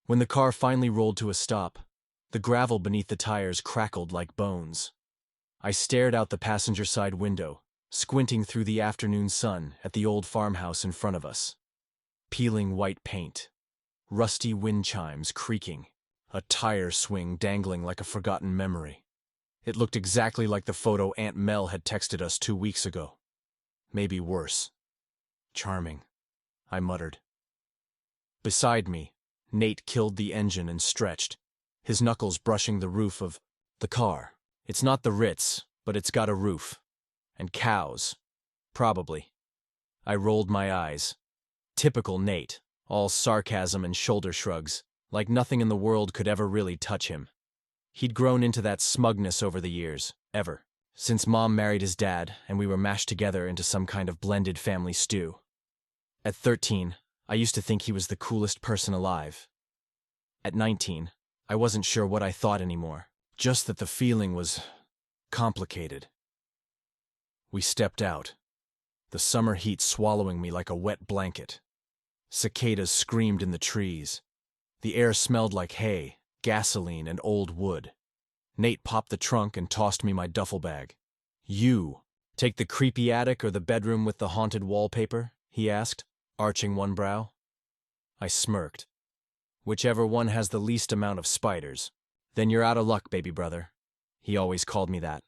When the car finally rolled to a stop, the gravel beneath the tires crackled like bones. I stared out the passenger side window, squinting through the afternoon sun at the old farmhouse in front of us. Peeling white paint, rusty wind chimes creaking, a tire swing dangling like a forgotten memory. It looked exactly like the photo Aunt Mel had texted us 2 weeks ago. Maybe worse. Charming, I muttered. Beside me, Nate killed the engine and stretched, his knuckles brushing the roof of the car. It's not the Ritz, but it's got a roof. And cows. Probably. I rolled my eyes. Typical Nate, all sarcasm and shoulder shrugs, like nothing in the world could ever really touch him. He'd grown into that smugness over the years, since Mom married his dad and we were mashed together into some kind of blended family stew. At 13, I used to think he was the coolest person alive. At 19, I wasn't sure what I thought anymore, just that the feeling was complicated. We stepped out, the summer heat swallowing me like a wet blanket. Cicadas screamed in the trees. The air smelled like hay, gasoline, and old wood. Nate popped the trunk and tossed me my duffel bag. "You take the creepy attic or the bedroom with the haunted wallpaper?" he asked, arching one brow. I smirked. "Whichever one has the least amount of spiders. Then you're out of luck, baby brother." He always called me that.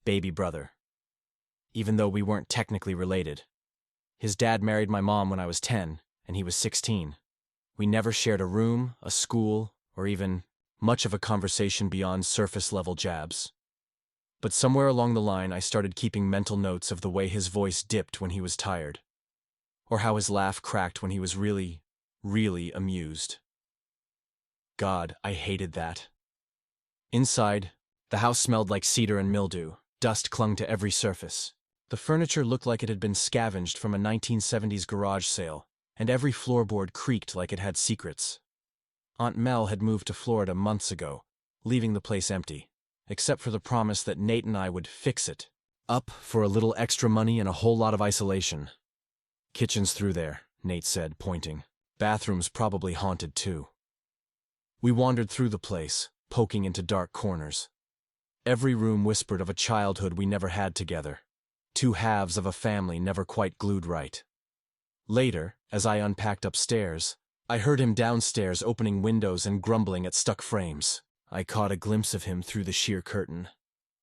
Baby brother. Even though we weren't technically related. His dad married my mom when I was 10, and he was 16. We never shared a room, a school, or even much of a conversation beyond surface-level jabs. But somewhere along the line I started keeping mental notes of the way his voice dipped when he was tired, or how his laugh cracked when he was really, really amused. God, I hated that. Inside, the house smelled like cedar and mildew. Dust clung to every surface. The furniture looked like it had been scavenged from a 1970s garage sale, and every floorboard creaked like it had secrets. Aunt Mel had moved to Florida months ago, leaving the place empty, except for the promise that Nate and I would fix it, up for a little extra money and a whole lot of isolation. "Kitchen's through there," Nate said, pointing. "Bathroom's probably haunted too." We wandered through the place, poking into dark corners. Every room whispered of a childhood we never had together, two halves of a family never quite glued right. Later, as I unpacked upstairs, I heard him downstairs opening windows and grumbling at stuck frames. I caught a glimpse of him through the sheer curtain,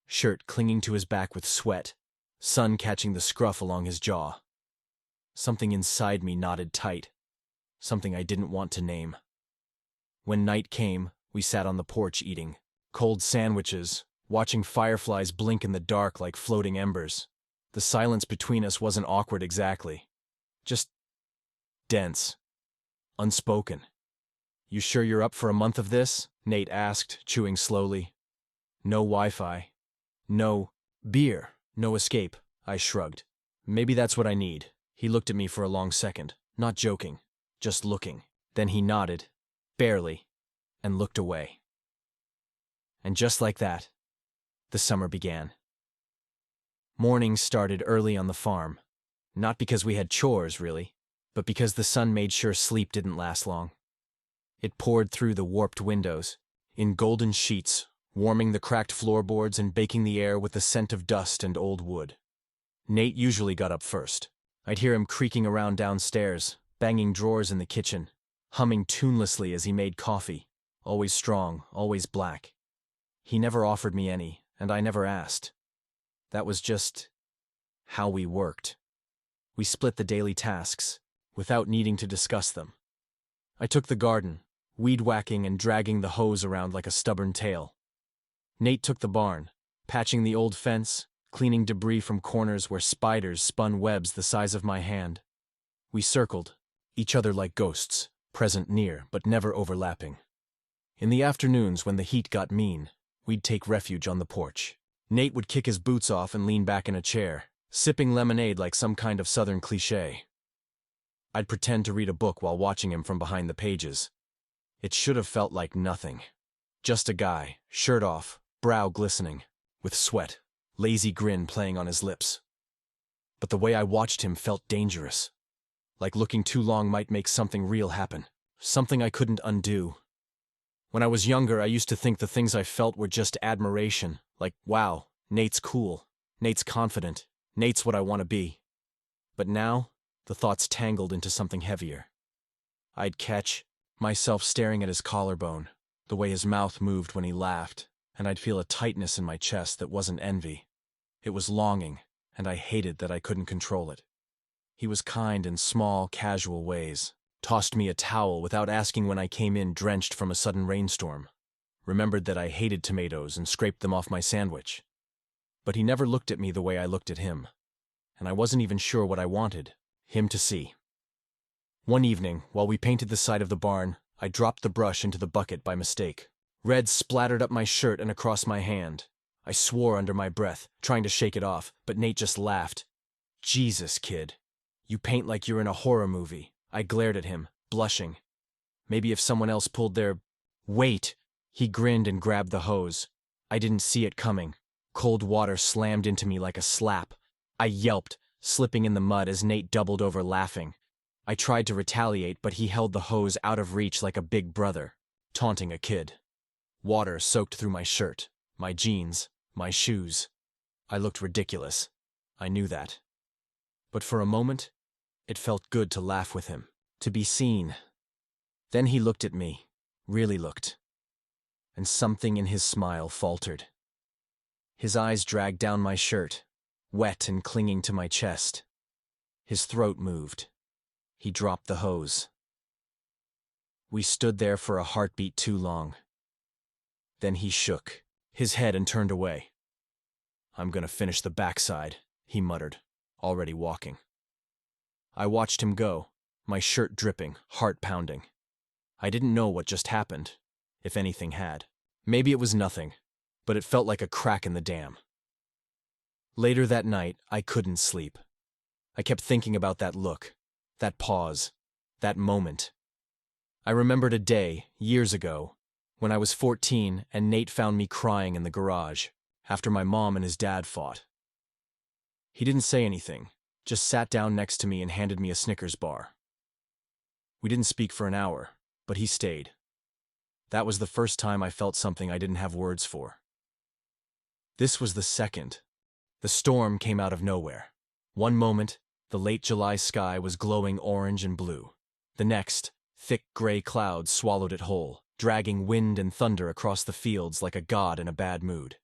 shirt clinging to his back with sweat, sun catching the scruff along his jaw. Something inside me knotted tight, something I didn't want to name. When night came, we sat on the porch eating cold sandwiches, watching fireflies blink in the dark like floating embers. The silence between us wasn't awkward exactly, just dense. Unspoken. "You sure you're up for a month of this?" Nate asked, chewing slowly. "No Wi-Fi. No beer. No escape." I shrugged. "Maybe that's what I need." He looked at me for a long second, not joking, just looking. Then he nodded, barely, and looked away. And just like that, the summer began. Mornings started early on the farm, not because we had chores, really, but because the sun made sure sleep didn't last long. It poured through the warped windows, in golden sheets, warming the cracked floorboards and baking the air with the scent of dust and old wood. Nate usually got up first. I'd hear him creaking around downstairs, banging drawers in the kitchen, humming tunelessly as he made coffee, always strong, always black. He never offered me any, and I never asked. That was just how we worked. We split the daily tasks, without needing to discuss them. I took the garden, weed-whacking and dragging the hose around like a stubborn tail. Nate took the barn, patching the old fence, cleaning debris from corners where spiders spun webs the size of my hand. We circled, each other like ghosts, present near but never overlapping. In the afternoons when the heat got mean, we'd take refuge on the porch. Nate would kick his boots off and lean back in a chair, sipping lemonade like some kind of southern cliché. I'd pretend to read a book while watching him from behind the pages. It should have felt like nothing. Just a guy, shirt off, brow glistening, with sweat, lazy grin playing on his lips. But the way I watched him felt dangerous. Like looking too long might make something real happen. something I couldn't undo. When I was younger, I used to think the things I felt were just admiration, like, wow, Nate's cool, Nate's confident, Nate's what I want to be. But now, the thoughts tangled into something heavier. I'd catch myself staring at his collarbone, the way his mouth moved when he laughed, and I'd feel a tightness in my chest that wasn't envy. It was longing, and I hated that I couldn't control it. He was kind in small, casual ways, tossed me a towel without asking when I came in drenched from a sudden rainstorm, remembered that I hated tomatoes and scraped them off my sandwich. But he never looked at me the way I looked at him, and I wasn't even sure what I wanted him to see. One evening, while we painted the side of the barn, I dropped the brush into the bucket by mistake. Red splattered up my shirt and across my hand. I swore under my breath, trying to shake it off, but Nate just laughed. Jesus, kid. You paint like you're in a horror movie. I glared at him, blushing. Maybe if someone else pulled their... Wait! He grinned and grabbed the hose. I didn't see it coming. Cold water slammed into me like a slap. I yelped, slipping in the mud as Nate doubled over laughing. I tried to retaliate, but he held the hose out of reach like a big brother, taunting a kid. Water soaked through my shirt, my jeans, my shoes. I looked ridiculous. I knew that. But for a moment, it felt good to laugh with him, to be seen. Then he looked at me, really looked, and something in his smile faltered. His eyes dragged down my shirt, wet and clinging to my chest. His throat moved. He dropped the hose. We stood there for a heartbeat too long. Then he shook his head and turned away. I'm gonna finish the backside, he muttered, already walking. I watched him go, my shirt dripping, heart pounding. I didn't know what just happened, if anything had. Maybe it was nothing, but it felt like a crack in the dam. Later that night, I couldn't sleep. I kept thinking about that look, that pause, that moment. I remembered a day, years ago, when I was 14 and Nate found me crying in the garage, after my mom and his dad fought. He didn't say anything, just sat down next to me and handed me a Snickers bar. We didn't speak for an hour, but he stayed. That was the first time I felt something I didn't have words for. This was the second. The storm came out of nowhere. One moment, the late July sky was glowing orange and blue. The next, thick gray clouds swallowed it whole, dragging wind and thunder across the fields like a god in a bad mood.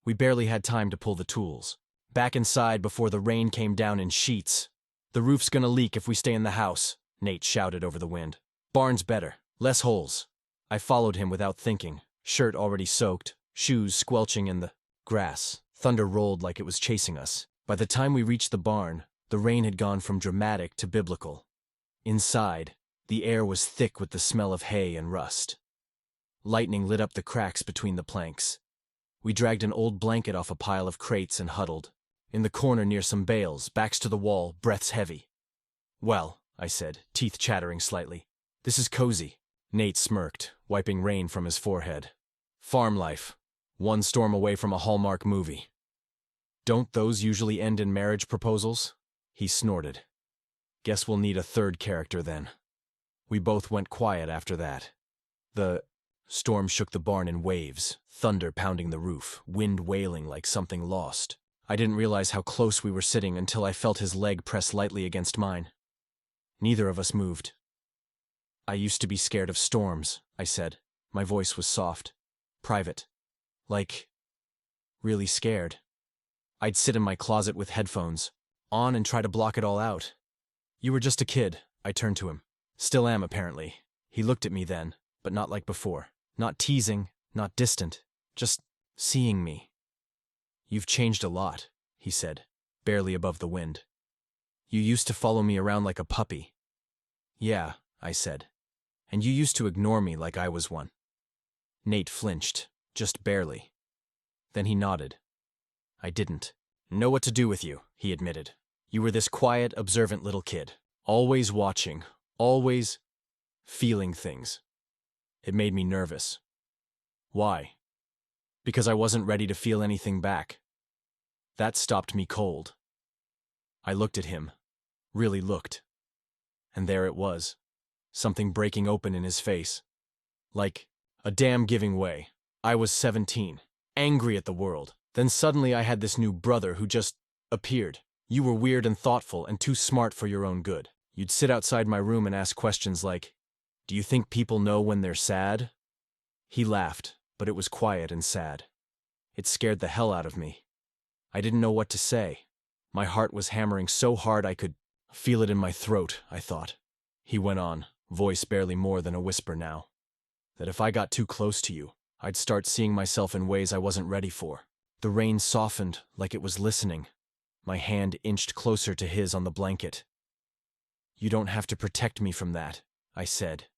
We barely had time to pull the tools. Back inside before the rain came down in sheets. The roof's gonna leak if we stay in the house, Nate shouted over the wind. Barn's better, less holes. I followed him without thinking, shirt already soaked, shoes squelching in the grass. Thunder rolled like it was chasing us. By the time we reached the barn, the rain had gone from dramatic to biblical. Inside, the air was thick with the smell of hay and rust. Lightning lit up the cracks between the planks. We dragged an old blanket off a pile of crates and huddled. In the corner near some bales, backs to the wall, breaths heavy. Well, I said, teeth chattering slightly. This is cozy. Nate smirked, wiping rain from his forehead. Farm life. One storm away from a Hallmark movie. Don't those usually end in marriage proposals? He snorted. Guess we'll need a third character then. We both went quiet after that. The storm shook the barn in waves, thunder pounding the roof, wind wailing like something lost. I didn't realize how close we were sitting until I felt his leg press lightly against mine. Neither of us moved. I used to be scared of storms, I said. My voice was soft, private. Like, really scared. I'd sit in my closet with headphones on and try to block it all out. You were just a kid, I turned to him. Still am, apparently. He looked at me then, but not like before. Not teasing, not distant, just seeing me. You've changed a lot, he said, barely above the wind. You used to follow me around like a puppy. Yeah, I said. And you used to ignore me like I was one. Nate flinched, just barely. Then he nodded. I didn't know what to do with you, he admitted. You were this quiet, observant little kid, always watching, always feeling things. It made me nervous. Why? Because I wasn't ready to feel anything back. That stopped me cold. I looked at him, really looked. And there it was. something breaking open in his face. Like a dam giving way. I was 17, angry at the world. Then suddenly I had this new brother who just appeared. You were weird and thoughtful and too smart for your own good. You'd sit outside my room and ask questions like, "Do you think people know when they're sad?" He laughed, but it was quiet and sad. It scared the hell out of me. I didn't know what to say. My heart was hammering so hard I could feel it in my throat, I thought. He went on, voice barely more than a whisper now, that if I got too close to you, I'd start seeing myself in ways I wasn't ready for. The rain softened like it was listening. My hand inched closer to his on the blanket. "You don't have to protect me from that," I said.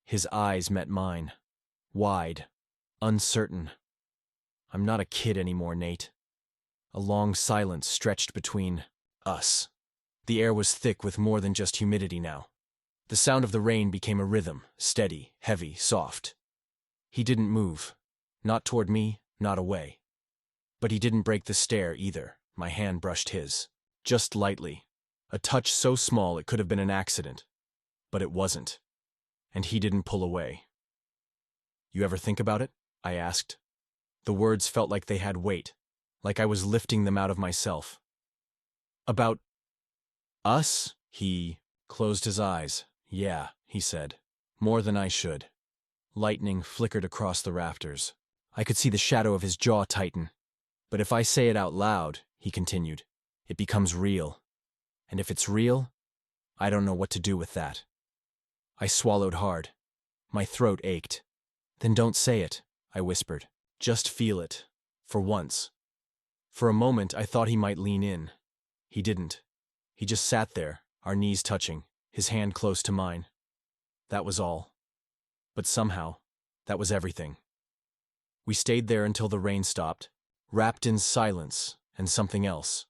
His eyes met mine, wide, uncertain. "I'm not a kid anymore, Nate." A long silence stretched between us. The air was thick with more than just humidity now. The sound of the rain became a rhythm, steady, heavy, soft. He didn't move. Not toward me, not away. But he didn't break the stare either. My hand brushed his. Just lightly. A touch so small it could have been an accident. But it wasn't. And he didn't pull away. "You ever think about it?" I asked. The words felt like they had weight, like I was lifting them out of myself. "About us?" He closed his eyes. "Yeah," he said. "More than I should." Lightning flickered across the rafters. I could see the shadow of his jaw tighten. "But if I say it out loud," he continued, "it becomes real. And if it's real, I don't know what to do with that." I swallowed hard. My throat ached. "Then don't say it," I whispered. "Just feel it. For once." For a moment, I thought he might lean in. He didn't. He just sat there, our knees touching, his hand close to mine. That was all. But somehow, that was everything. We stayed there until the rain stopped, wrapped in silence and something else.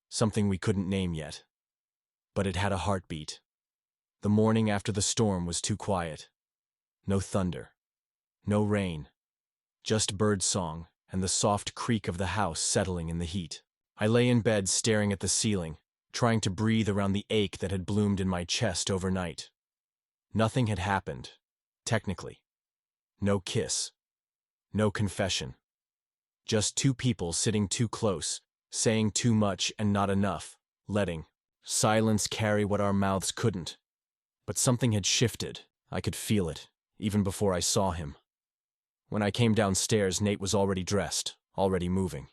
Something we couldn't name yet. But it had a heartbeat. The morning after the storm was too quiet. No thunder. No rain. Just bird song and the soft creak of the house settling in the heat. I lay in bed staring at the ceiling, trying to breathe around the ache that had bloomed in my chest overnight. Nothing had happened, technically. No kiss. No confession. Just two people sitting too close, saying too much and not enough, letting silence carry what our mouths couldn't. But something had shifted. I could feel it, even before I saw him. When I came downstairs, Nate was already dressed, already moving.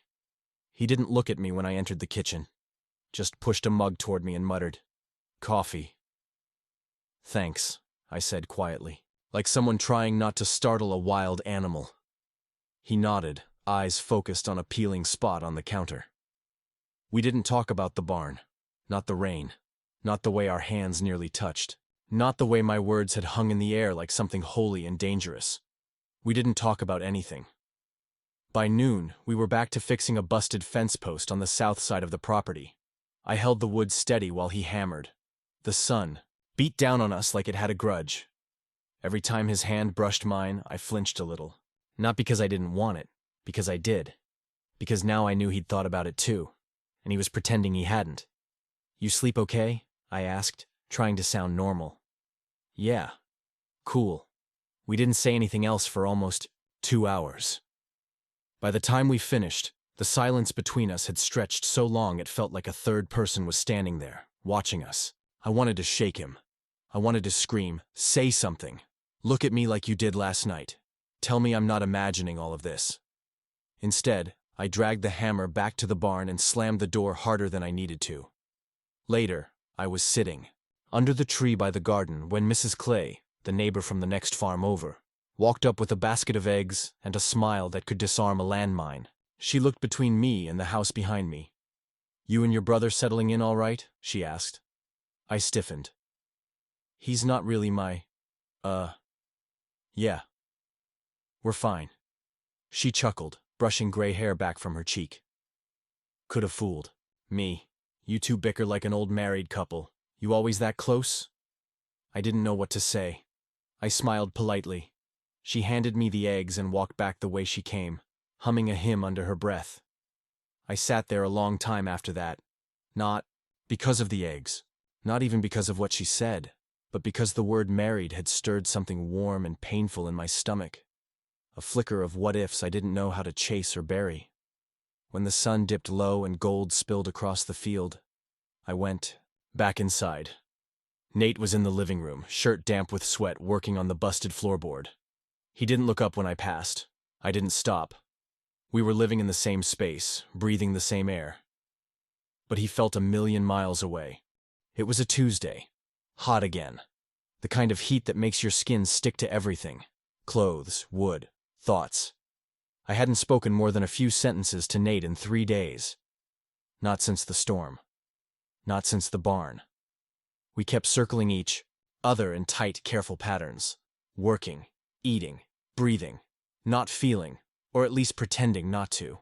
He didn't look at me when I entered the kitchen, just pushed a mug toward me and muttered, "Coffee." "Thanks," I said quietly, like someone trying not to startle a wild animal. He nodded, eyes focused on a peeling spot on the counter. We didn't talk about the barn, not the rain, not the way our hands nearly touched, not the way my words had hung in the air like something holy and dangerous. We didn't talk about anything. By noon, we were back to fixing a busted fence post on the south side of the property. I held the wood steady while he hammered. The sun beat down on us like it had a grudge. Every time his hand brushed mine, I flinched a little. Not because I didn't want it, because I did. Because now I knew he'd thought about it too, and he was pretending he hadn't. "You sleep okay?" I asked, trying to sound normal. "Yeah. Cool." We didn't say anything else for almost 2 hours. By the time we finished, the silence between us had stretched so long it felt like a third person was standing there, watching us. I wanted to shake him. I wanted to scream, "Say something. Look at me like you did last night. Tell me I'm not imagining all of this." Instead, I dragged the hammer back to the barn and slammed the door harder than I needed to. Later, I was sitting under the tree by the garden when Mrs. Clay, the neighbor from the next farm over, walked up with a basket of eggs and a smile that could disarm a landmine. She looked between me and the house behind me. "You and your brother settling in all right?" she asked. I stiffened. "He's not really my, yeah. We're fine." She chuckled, brushing gray hair back from her cheek. "Could have fooled me. You two bicker like an old married couple. You always that close?" I didn't know what to say. I smiled politely. She handed me the eggs and walked back the way she came, humming a hymn under her breath. I sat there a long time after that. Not because of the eggs. Not even because of what she said. but because the word married had stirred something warm and painful in my stomach. A flicker of what-ifs I didn't know how to chase or bury. When the sun dipped low and gold spilled across the field, I went back inside. Nate was in the living room, shirt damp with sweat, working on the busted floorboard. He didn't look up when I passed. I didn't stop. We were living in the same space, breathing the same air. But he felt a million miles away. It was a Tuesday. Hot again. The kind of heat that makes your skin stick to everything. Clothes, wood, thoughts. I hadn't spoken more than a few sentences to Nate in 3 days. Not since the storm. Not since the barn. We kept circling each other in tight, careful patterns. Working, eating, breathing, not feeling, or at least pretending not to.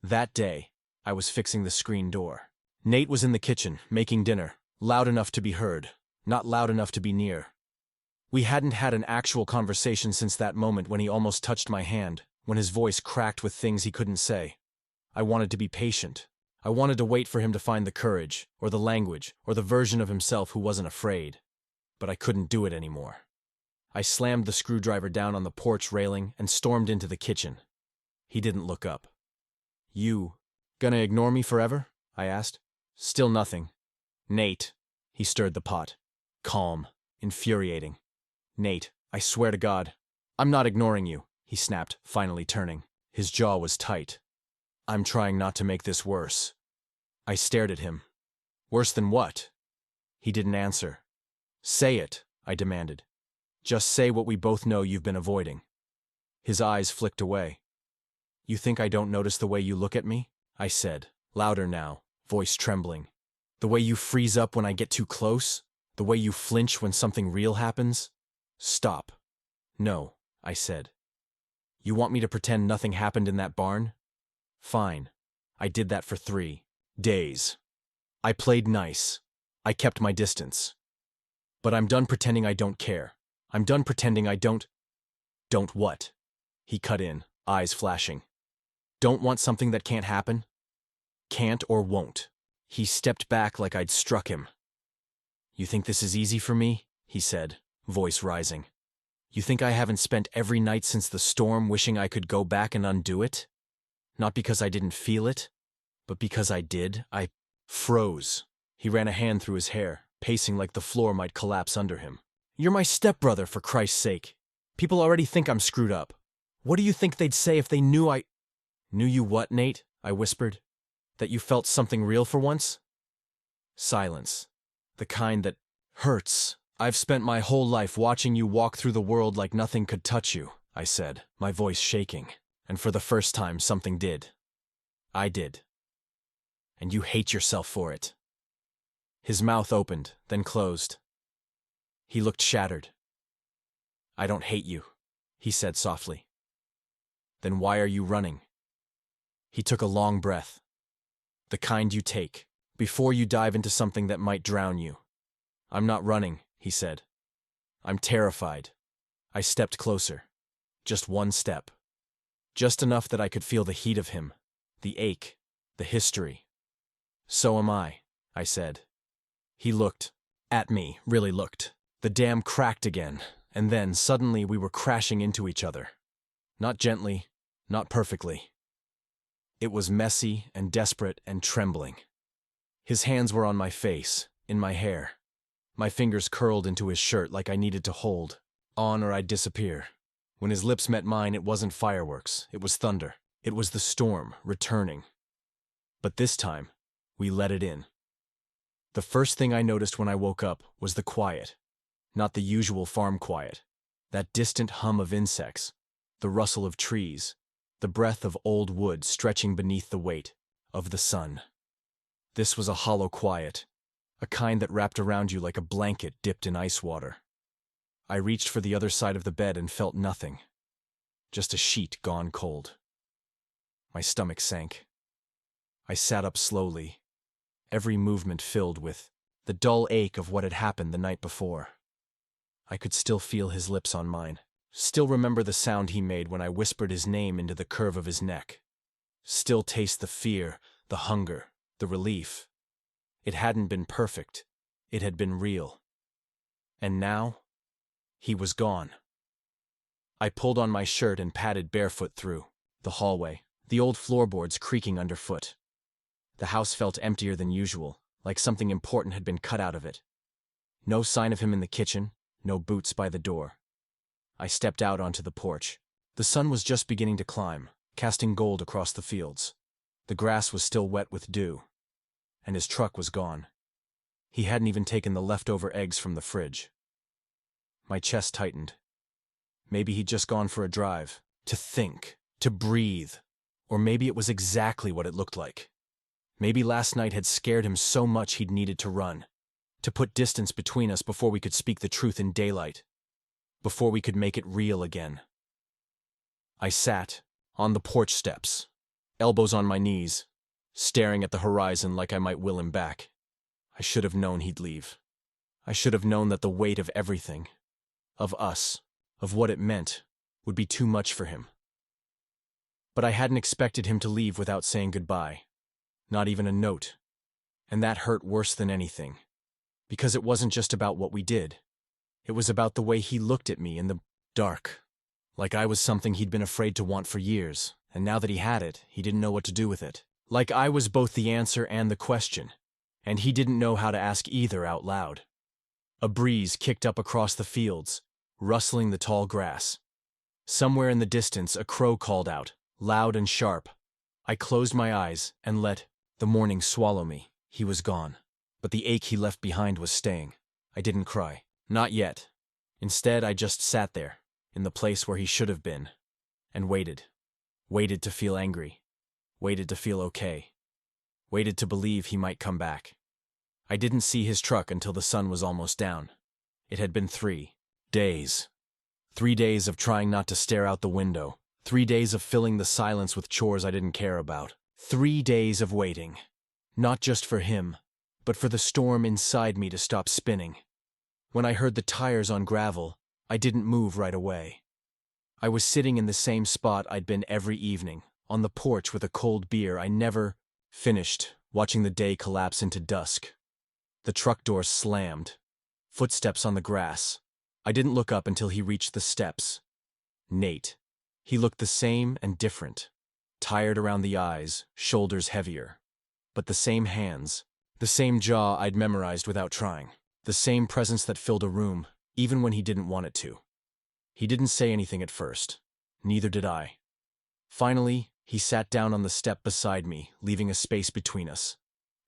That day, I was fixing the screen door. Nate was in the kitchen, making dinner, loud enough to be heard, not loud enough to be near. We hadn't had an actual conversation since that moment when he almost touched my hand, when his voice cracked with things he couldn't say. I wanted to be patient. I wanted to wait for him to find the courage, or the language, or the version of himself who wasn't afraid. But I couldn't do it anymore. I slammed the screwdriver down on the porch railing and stormed into the kitchen. He didn't look up. "You gonna ignore me forever?" I asked. Still nothing. "Nate." He stirred the pot. Calm, infuriating. "Nate, I swear to God, I'm not ignoring you," he snapped, finally turning. His jaw was tight. "I'm trying not to make this worse." I stared at him. "Worse than what?" He didn't answer. "Say it," I demanded. "Just say what we both know you've been avoiding." His eyes flicked away. "You think I don't notice the way you look at me?" I said, louder now, voice trembling. "The way you freeze up when I get too close? The way you flinch when something real happens?" "Stop." "No," I said. "You want me to pretend nothing happened in that barn? Fine. I did that for 3 days. I played nice. I kept my distance. But I'm done pretending I don't care. I'm done pretending I don't—" "Don't what?" He cut in, eyes flashing. "Don't want something that can't happen? Can't or won't." He stepped back like I'd struck him. "You think this is easy for me?" he said, voice rising. "You think I haven't spent every night since the storm wishing I could go back and undo it? Not because I didn't feel it, but because I did. I froze." He ran a hand through his hair, pacing like the floor might collapse under him. "You're my stepbrother, for Christ's sake. People already think I'm screwed up. What do you think they'd say if they knew I—" "Knew you what, Nate?" I whispered. "That you felt something real for once?" Silence. The kind that hurts. "I've spent my whole life watching you walk through the world like nothing could touch you," I said, my voice shaking. "And for the first time, something did. I did. And you hate yourself for it." His mouth opened, then closed. He looked shattered. "I don't hate you," he said softly. "Then why are you running?" He took a long breath. "The kind you take, before you dive into something that might drown you." "I'm not running," he said. "I'm terrified." I stepped closer. Just one step. Just enough that I could feel the heat of him, the ache, the history. "So am I said. He looked at me, really looked. The dam cracked again, and then, suddenly, we were crashing into each other. Not gently, not perfectly. It was messy and desperate and trembling. His hands were on my face, in my hair. My fingers curled into his shirt like I needed to hold on or I'd disappear. When his lips met mine, it wasn't fireworks, it was thunder. It was the storm, returning. But this time, we let it in. The first thing I noticed when I woke up was the quiet. Not the usual farm quiet. That distant hum of insects, the rustle of trees, the breath of old wood stretching beneath the weight of the sun. This was a hollow quiet, a kind that wrapped around you like a blanket dipped in ice water. I reached for the other side of the bed and felt nothing. Just a sheet gone cold. My stomach sank. I sat up slowly, every movement filled with the dull ache of what had happened the night before. I could still feel his lips on mine, still remember the sound he made when I whispered his name into the curve of his neck, still taste the fear, the hunger, the relief. It hadn't been perfect. It had been real. And now, he was gone. I pulled on my shirt and padded barefoot through the hallway, the old floorboards creaking underfoot. The house felt emptier than usual, like something important had been cut out of it. No sign of him in the kitchen, no boots by the door. I stepped out onto the porch. The sun was just beginning to climb, casting gold across the fields. The grass was still wet with dew. And his truck was gone. He hadn't even taken the leftover eggs from the fridge. My chest tightened. Maybe he'd just gone for a drive, to think, to breathe. Or maybe it was exactly what it looked like. Maybe last night had scared him so much he'd needed to run, to put distance between us before we could speak the truth in daylight, before we could make it real again. I sat on the porch steps, elbows on my knees, staring at the horizon like I might will him back. I should have known he'd leave. I should have known that the weight of everything, of us, of what it meant, would be too much for him. But I hadn't expected him to leave without saying goodbye. Not even a note. And that hurt worse than anything. Because it wasn't just about what we did. It was about the way he looked at me in the dark. Like I was something he'd been afraid to want for years, and now that he had it, he didn't know what to do with it. Like I was both the answer and the question, and he didn't know how to ask either out loud. A breeze kicked up across the fields, rustling the tall grass. Somewhere in the distance, a crow called out, loud and sharp. I closed my eyes and let the morning swallow me. He was gone. But the ache he left behind was staying. I didn't cry. Not yet. Instead, I just sat there, in the place where he should have been, and waited. Waited to feel angry. Waited to feel okay. Waited to believe he might come back. I didn't see his truck until the sun was almost down. It had been 3 days. 3 days of trying not to stare out the window. 3 days of filling the silence with chores I didn't care about. 3 days of waiting. Not just for him, but for the storm inside me to stop spinning. When I heard the tires on gravel, I didn't move right away. I was sitting in the same spot I'd been every evening, on the porch with a cold beer I never finished, watching the day collapse into dusk. The truck doors slammed. Footsteps on the grass. I didn't look up until he reached the steps. Nate. He looked the same and different. Tired around the eyes, shoulders heavier. But the same hands. The same jaw I'd memorized without trying. The same presence that filled a room, even when he didn't want it to. He didn't say anything at first. Neither did I. Finally, he sat down on the step beside me, leaving a space between us.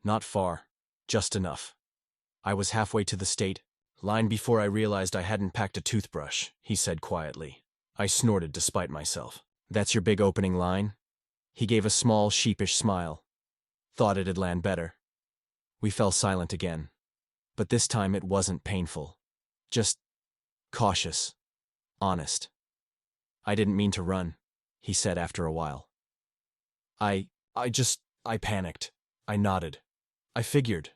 Not far, just enough. I was halfway to the state line before I realized I hadn't packed a toothbrush, he said quietly. I snorted despite myself. That's your big opening line? He gave a small, sheepish smile. Thought it'd land better. We fell silent again. But this time it wasn't painful. Just cautious. Honest. I didn't mean to run, he said after a while. I panicked. I nodded. I figured.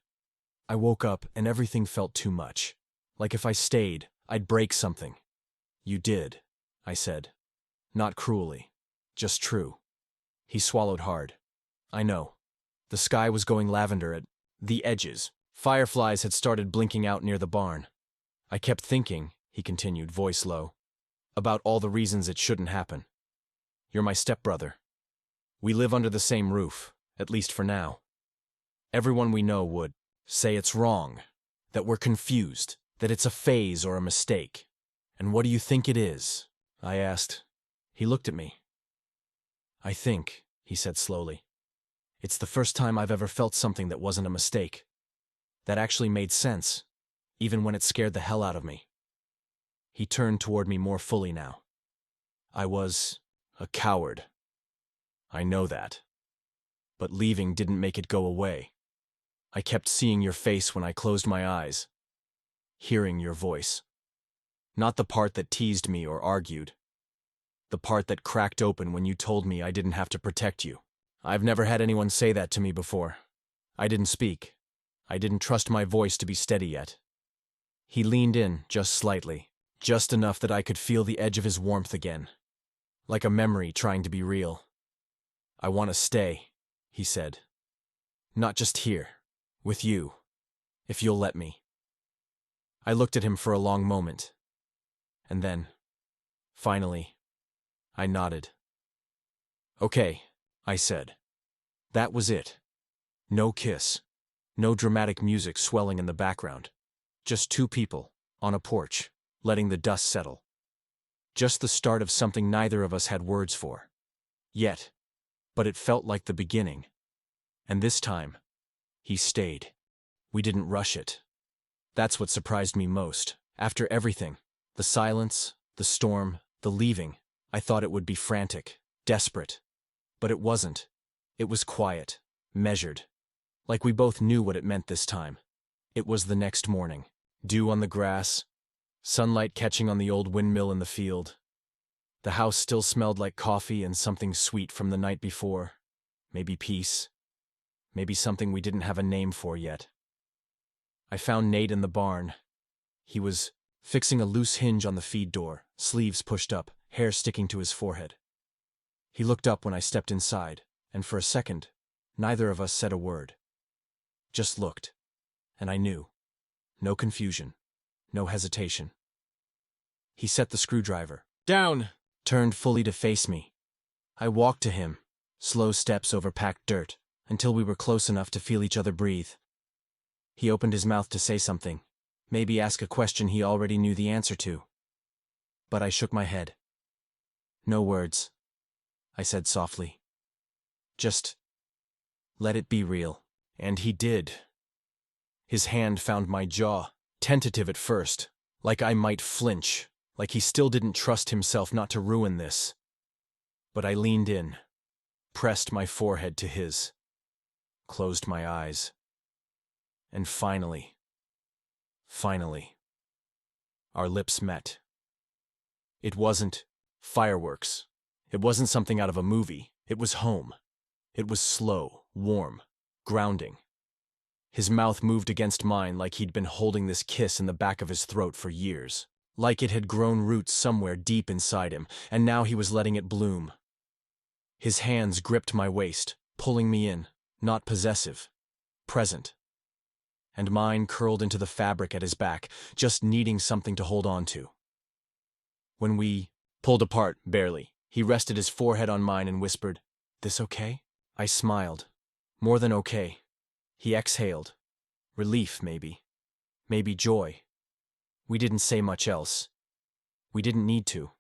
I woke up and everything felt too much. Like if I stayed, I'd break something. You did, I said. Not cruelly. Just true. He swallowed hard. I know. The sky was going lavender at the edges. Fireflies had started blinking out near the barn. I kept thinking, he continued, voice low, about all the reasons it shouldn't happen. You're my stepbrother. We live under the same roof, at least for now. Everyone we know would say it's wrong, that we're confused, that it's a phase or a mistake. And what do you think it is? I asked. He looked at me. I think, he said slowly, it's the first time I've ever felt something that wasn't a mistake. That actually made sense, even when it scared the hell out of me. He turned toward me more fully now. I was a coward. I know that. But leaving didn't make it go away. I kept seeing your face when I closed my eyes, hearing your voice. Not the part that teased me or argued. The part that cracked open when you told me I didn't have to protect you. I've never had anyone say that to me before. I didn't speak. I didn't trust my voice to be steady yet. He leaned in just slightly, just enough that I could feel the edge of his warmth again. Like a memory trying to be real. I want to stay, he said. Not just here, with you, if you'll let me. I looked at him for a long moment. And then, finally, I nodded. Okay, I said. That was it. No kiss. No dramatic music swelling in the background. Just two people, on a porch, letting the dust settle. Just the start of something neither of us had words for. Yet. But it felt like the beginning. And this time, he stayed. We didn't rush it. That's what surprised me most. After everything, the silence, the storm, the leaving, I thought it would be frantic, desperate. But it wasn't. It was quiet, measured. Like we both knew what it meant this time. It was the next morning. Dew on the grass, sunlight catching on the old windmill in the field. The house still smelled like coffee and something sweet from the night before. Maybe peace. Maybe something we didn't have a name for yet. I found Nate in the barn. He was fixing a loose hinge on the feed door, sleeves pushed up, hair sticking to his forehead. He looked up when I stepped inside, and for a second, neither of us said a word. Just looked. And I knew. No confusion. No hesitation. He set the screwdriver down, turned fully to face me. I walked to him, slow steps over packed dirt, until we were close enough to feel each other breathe. He opened his mouth to say something, maybe ask a question he already knew the answer to. But I shook my head. No words, I said softly. Just let it be real. And he did. His hand found my jaw, tentative at first, like I might flinch, like he still didn't trust himself not to ruin this. But I leaned in, pressed my forehead to his, closed my eyes. And finally, our lips met. It wasn't fireworks. It wasn't something out of a movie. It was home. It was slow, warm, grounding. His mouth moved against mine like he'd been holding this kiss in the back of his throat for years. Like it had grown roots somewhere deep inside him, and now he was letting it bloom. His hands gripped my waist, pulling me in, not possessive, present. And mine curled into the fabric at his back, just needing something to hold on to. When we pulled apart, barely, he rested his forehead on mine and whispered, "This okay?" I smiled. More than okay. He exhaled. Relief, maybe. Maybe joy. We didn't say much else. We didn't need to.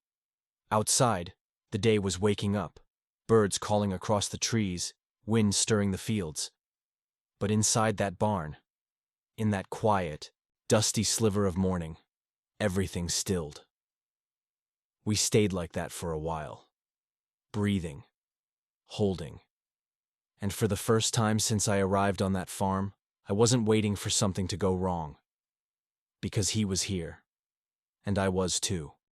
Outside, the day was waking up, birds calling across the trees, wind stirring the fields. But inside that barn, in that quiet, dusty sliver of morning, everything stilled. We stayed like that for a while, breathing, holding. And for the first time since I arrived on that farm, I wasn't waiting for something to go wrong. Because he was here. And I was too.